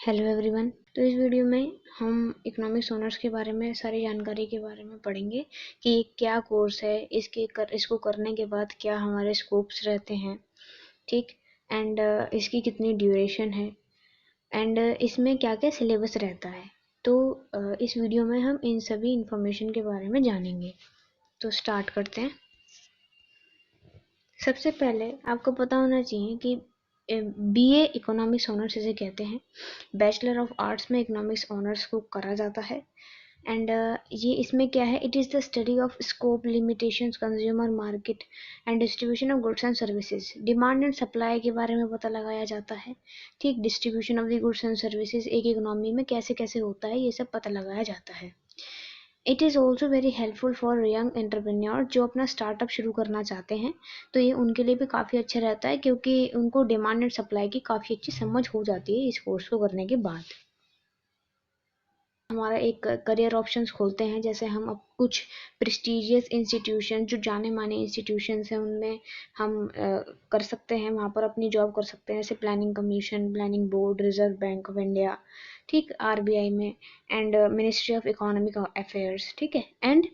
Hello everyone. तो इस video में हम इकोनॉमिक्स ऑनर्स के बारे में सारी जानकारी के बारे में पढ़ेंगे कि क्या कोर्स है, इसको करने के बाद क्या हमारे स्कोप्स रहते हैं, ठीक। एंड इसकी कितनी ड्यूरेशन है एंड इसमें क्या क्या सिलेबस रहता है। तो इस वीडियो में हम इन सभी इंफॉर्मेशन के बारे में जानेंगे। तो स्टार्ट करते हैं। सबसे पहले आपको पता होना चाहिए कि बीए इकोनॉमिक्स ऑनर्स इसे कहते हैं। बैचलर ऑफ आर्ट्स में इकोनॉमिक्स ऑनर्स को करा जाता है। एंड ये इसमें क्या है, it is the study of scope, limitations, consumer market and distribution of goods and services. Demand and supply के बारे में पता लगाया जाता है, ठीक। Distribution of the goods and services एक इकोनॉमी में कैसे कैसे होता है, ये सब पता लगाया जाता है। It is also very helpful for young entrepreneur जो अपना स्टार्टअप शुरू करना चाहते हैं। तो ये उनके लिए भी काफ़ी अच्छा रहता है क्योंकि उनको डिमांड एंड सप्लाई की काफ़ी अच्छी समझ हो जाती है इस कोर्स को करने के बाद। हमारा एक करियर ऑप्शंस खोलते हैं, जैसे हम अब कुछ प्रेस्टिजियस इंस्टीट्यूशन जो जाने माने इंस्टीट्यूशंस हैं उनमें हम कर सकते हैं, वहाँ पर अपनी जॉब कर सकते हैं, जैसे planning commission, planning board, reserve bank of India, ठीक, आरबीआई में, and ministry of economic affairs, ठीक है। एंड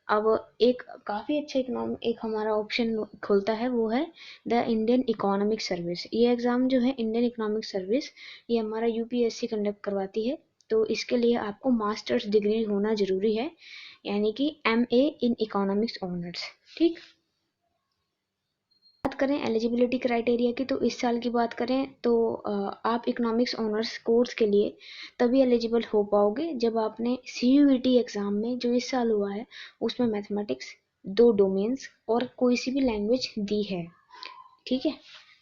अब एक काफ़ी अच्छा एक हमारा ऑप्शन खुलता है, वो है द इंडियन इकोनॉमिक सर्विस। ये एग्ज़ाम जो है इंडियन इकोनॉमिक सर्विस, ये हमारा यूपीएससी कंडक्ट करवाती है। तो इसके लिए आपको मास्टर्स डिग्री होना ज़रूरी है, यानी कि एमए इन इकोनॉमिक्स ऑनर्स, ठीक। बात करें एलिजिबिलिटी क्राइटेरिया की, तो इस साल की बात करें तो आप इकोनॉमिक्स ऑनर्स कोर्स के लिए तभी एलिजिबल हो पाओगे जब आपने सीयूईटी एग्ज़ाम में जो इस साल हुआ है उसमें मैथमेटिक्स, 2 डोमेन्स और कोई सी भी लैंग्वेज दी है, ठीक है।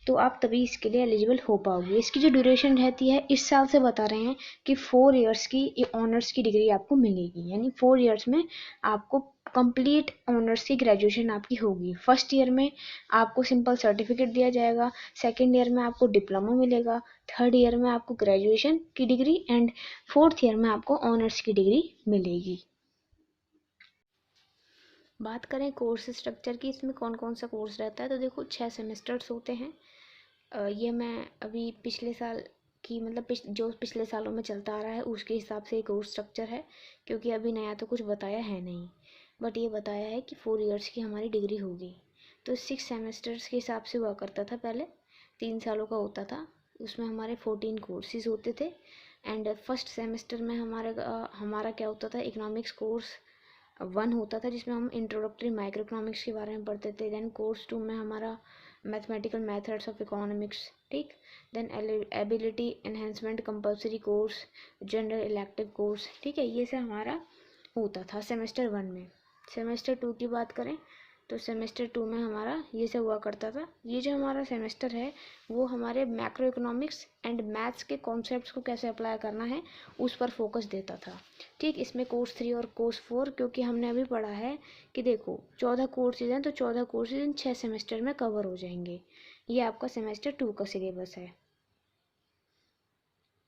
तो आप तभी इसके लिए एलिजिबल हो पाओगे। इसकी जो ड्यूरेशन रहती है, इस साल से बता रहे हैं कि 4 इयर्स की ऑनर्स की डिग्री आपको मिलेगी, यानी 4 इयर्स में आपको कंप्लीट ऑनर्स की ग्रेजुएशन आपकी होगी। फर्स्ट ईयर में आपको सिंपल सर्टिफिकेट दिया जाएगा, सेकेंड ईयर में आपको डिप्लोमा मिलेगा, थर्ड ईयर में आपको ग्रेजुएशन की डिग्री एंड फोर्थ ईयर में आपको ऑनर्स की डिग्री मिलेगी। बात करें कोर्स स्ट्रक्चर की, इसमें कौन कौन सा कोर्स रहता है, तो देखो 6 सेमेस्टर्स होते हैं। ये मैं अभी पिछले साल की मतलब जो पिछले सालों में चलता आ रहा है उसके हिसाब से कोर्स स्ट्रक्चर है, क्योंकि अभी नया तो कुछ बताया है नहीं, बट ये बताया है कि 4 इयर्स की हमारी डिग्री होगी। तो 6 सेमेस्टर्स के हिसाब से हुआ करता था पहले, 3 सालों का होता था, उसमें हमारे 14 कोर्सेज होते थे। एंड फर्स्ट सेमेस्टर में हमारा क्या होता था, इकोनॉमिक्स कोर्स 1 होता था जिसमें हम इंट्रोडक्टरी माइक्रो इकोनॉमिक्स के बारे में पढ़ते थे। देन कोर्स 2 में हमारा मैथमेटिकल मेथड्स ऑफ इकोनॉमिक्स, ठीक। Then ability enhancement compulsory course, general elective course, ठीक है। ये सब हमारा होता था सेमेस्टर 1 में। सेमेस्टर 2 की बात करें तो सेमेस्टर 2 में हमारा ये सब हुआ करता था। ये जो हमारा सेमेस्टर है वो हमारे मैक्रो इकोनॉमिक्स एंड मैथ्स के कॉन्सेप्ट्स को कैसे अप्लाई करना है उस पर फोकस देता था, ठीक। इसमें कोर्स 3 और कोर्स 4, क्योंकि हमने अभी पढ़ा है कि देखो 14 कोर्सेज हैं, तो 14 कोर्सेज इन 6 सेमेस्टर में कवर हो जाएंगे। ये आपका सेमेस्टर 2 का सिलेबस है,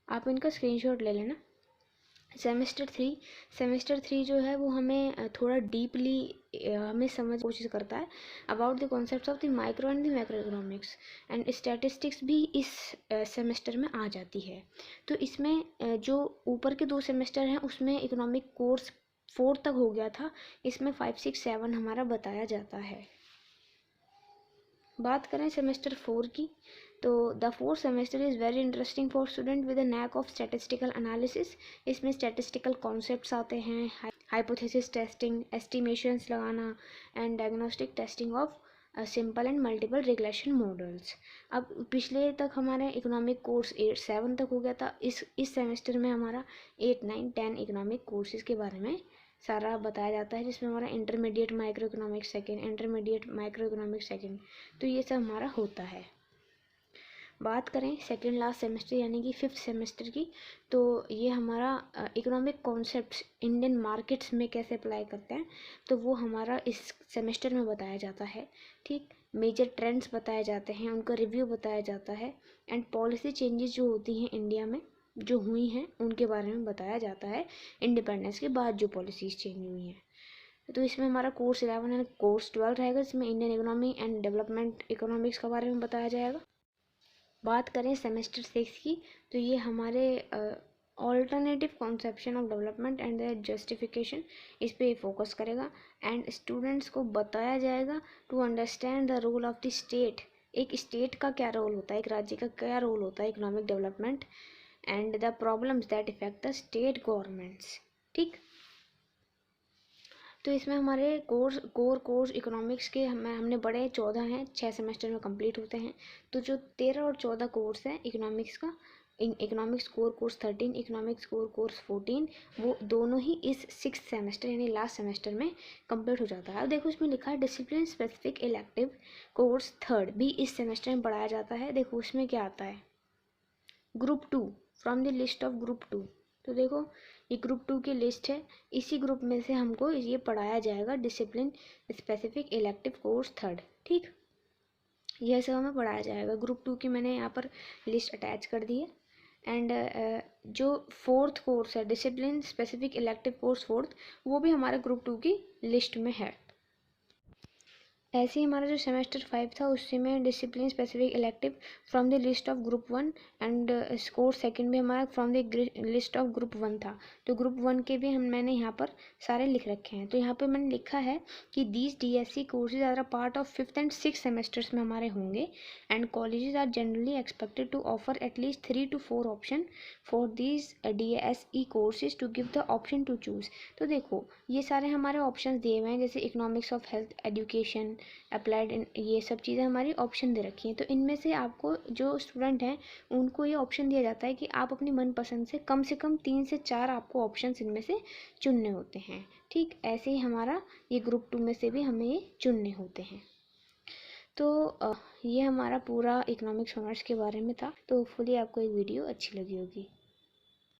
आप इनका स्क्रीनशॉट ले लेना। सेमेस्टर 3 जो है वो हमें थोड़ा डीपली हमें समझ की कोशिश करता है about the concepts of the micro and the macro economics and statistics भी इस सेमेस्टर में आ जाती है। तो इसमें जो ऊपर के 2 सेमेस्टर हैं उसमें इकोनॉमिक कोर्स 4 तक हो गया था, इसमें 5, 6, 7 हमारा बताया जाता है। बात करें सेमेस्टर 4 की, तो the 4th semester is very interesting for student with a knack of statistical analysis. इसमें स्टैटिस्टिकल कॉन्सेप्ट्स आते हैं, हाइपोथेसिस टेस्टिंग, एस्टिमेशंस लगाना and diagnostic testing of simple and multiple regression models. अब पिछले तक हमारे इकोनॉमिक कोर्स 7 तक हो गया था, इस सेमेस्टर में हमारा 8, 9, 10 इकोनॉमिक कोर्सेज़ के बारे में सारा बताया जाता है, जिसमें हमारा intermediate micro economics second, intermediate micro economics second, तो ये सब हमारा होता है। बात करें सेकेंड लास्ट सेमेस्टर यानी कि 5th सेमेस्टर की, तो ये हमारा इकोनॉमिक कॉन्सेप्ट्स इंडियन मार्केट्स में कैसे अप्लाई करते हैं, तो वो हमारा इस सेमेस्टर में बताया जाता है, ठीक। मेजर ट्रेंड्स बताए जाते हैं, उनका रिव्यू बताया जाता है एंड पॉलिसी चेंजेस जो होती हैं इंडिया में जो हुई हैं उनके बारे में बताया जाता है, इंडिपेंडेंस के बाद जो पॉलिसीज़ चेंज हुई हैं। तो इसमें हमारा कोर्स 11 एंड कोर्स 12 रहेगा, इसमें Indian economy and development economics के बारे में बताया जाएगा। बात करें सेमेस्टर 6 की, तो ये हमारे alternative conception of development and the justification, इस पे फोकस करेगा। एंड स्टूडेंट्स को बताया जाएगा to understand the role of the state, एक स्टेट का क्या रोल होता है, एक राज्य का क्या रोल होता है economic development, and the problems that effect the state governments. ठीक, तो इसमें हमारे कोर्स इकोनॉमिक्स के हमने बड़े 14 हैं, 6 सेमेस्टर में कंप्लीट होते हैं। तो जो 13 और 14 कोर्स हैं इकोनॉमिक्स का, इकोनॉमिक्स कोर्स 13, इकोनॉमिक्स कोर्स 14, वो दोनों ही इस 6th सेमेस्टर यानी लास्ट सेमेस्टर में कंप्लीट हो जाता है। अब देखो इसमें लिखा है discipline specific elective course 3rd भी इस सेमेस्टर में पढ़ाया जाता है। देखो उसमें क्या आता है, group 2, from the list of group 2। तो देखो ये ग्रुप 2 की लिस्ट है, इसी ग्रुप में से हमको ये पढ़ाया जाएगा discipline specific elective course 3rd। ठीक, यह सब हमें पढ़ाया जाएगा। ग्रुप 2 की मैंने यहाँ पर लिस्ट अटैच कर दी है। एंड जो 4th कोर्स है discipline specific elective course 4th, वो भी हमारे ग्रुप 2 की लिस्ट में है। ऐसे ही हमारा जो सेमेस्टर 5 था उससे में discipline specific elective from the list of group 1 and course 2nd भी हमारा from the list of group 1 था। तो ग्रुप 1 के भी मैंने यहाँ पर सारे लिख रखे हैं। तो यहाँ पर मैंने लिखा है कि these DSC courses are a part of 5th and 6th semesters में हमारे होंगे। And colleges are generally expected to offer at least 3 to 4 option for these DSE courses to give the option to choose. तो देखो ये सारे हमारे option दिए हुए हैं, जैसे economics of health education, applied, ये सब चीज़ें हमारी ऑप्शन दे रखी हैं। तो इनमें से आपको जो स्टूडेंट हैं उनको ये ऑप्शन दिया जाता है कि आप अपनी मनपसंद से कम 3 से 4 आपको ऑप्शन इनमें से चुनने होते हैं। ठीक, ऐसे ही हमारा ये ग्रुप 2 में से भी हमें ये चुनने होते हैं। तो ये हमारा पूरा इकोनॉमिक्स ऑनर्स के बारे में था। तो होपफुली आपको ये वीडियो अच्छी लगी होगी।